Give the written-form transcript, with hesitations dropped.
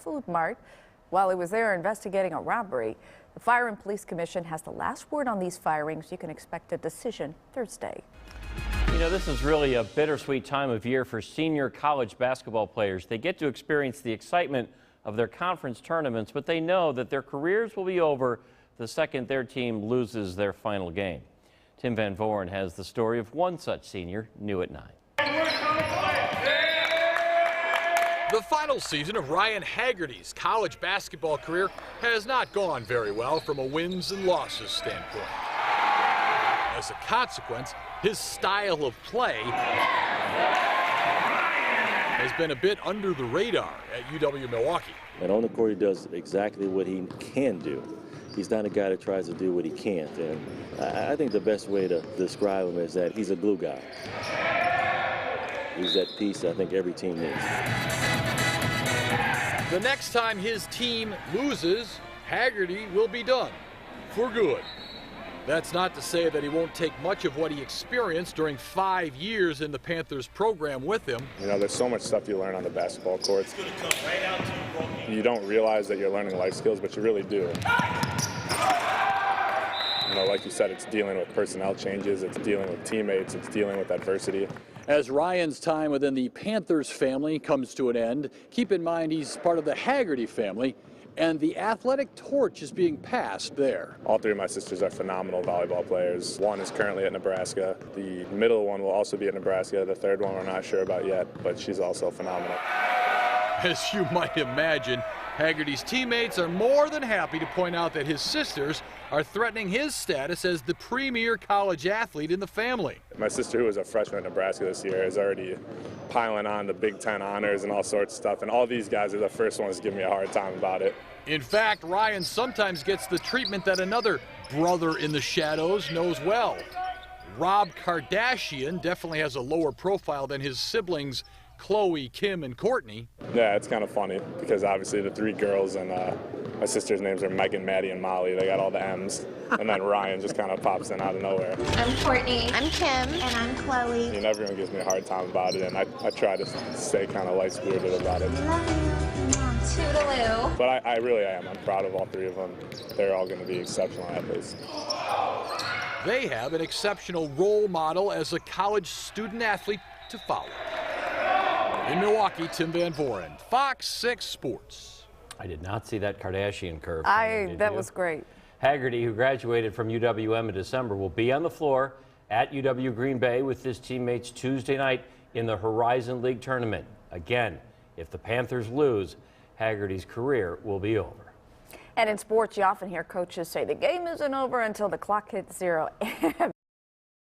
food mart while he was there investigating a robbery. The Fire and Police Commission has the last word on these firings. You can expect a decision Thursday. You know, this is really a bittersweet time of year for senior college basketball players. They get to experience the excitement of their conference tournaments, but they know that their careers will be over the second their team loses their final game. Tim Van Voren has the story of one such senior, new at 9. The final season of Ryan Haggerty's college basketball career has not gone very well from a wins and losses standpoint. As a consequence, his style of play has been a bit under the radar at UW Milwaukee. And on the court, he does exactly what he can do. He's not a guy that tries to do what he can't. And I think the best way to describe him is that he's a glue guy. He's that piece I think every team needs. The next time his team loses, Haggerty will be done for good. That's not to say that he won't take much of what he experienced during 5 years in the Panthers program with him. You know, there's so much stuff you learn on the basketball courts. You don't realize that you're learning life skills, but you really do. You know, like you said, it's dealing with personnel changes, it's dealing with teammates, it's dealing with adversity. As Ryan's time within the Panthers family comes to an end, keep in mind he's part of the Haggerty family, and the athletic torch is being passed there. All three of my sisters are phenomenal volleyball players. One is currently at Nebraska. The middle one will also be at Nebraska. The third one we're not sure about yet, but she's also phenomenal. As you might imagine, Haggerty's teammates are more than happy to point out that his sisters are threatening his status as the premier college athlete in the family. My sister, who was a freshman at Nebraska this year, is already piling on the Big Ten honors and all sorts of stuff, and all these guys are the first ones to give me a hard time about it. In fact, Ryan sometimes gets the treatment that another brother in the shadows knows well. Rob Kardashian definitely has a lower profile than his siblings Chloe, Kim, and Courtney. Yeah, it's kind of funny because obviously the three girls and my sister's names are Megan, Maddie, and Molly. They got all the M's. And then Ryan just kind of pops in out of nowhere. I'm Courtney. I'm Kim. And I'm Chloe. And everyone gives me a hard time about it, and I try to stay kind of light-spirited about it. Love you. Toodaloo. But I really am. I'm proud of all three of them. They're all going to be exceptional athletes. They have an exceptional role model as a college student athlete to follow. In Milwaukee, Tim Van Voren, Fox 6 Sports. I did not see that Kardashian curve. That was great. Haggerty, who graduated from UWM in December, will be on the floor at UW Green Bay with his teammates Tuesday night in the Horizon League tournament. Again, if the Panthers lose, Haggerty's career will be over. And in sports, you often hear coaches say the game isn't over until the clock hits 0.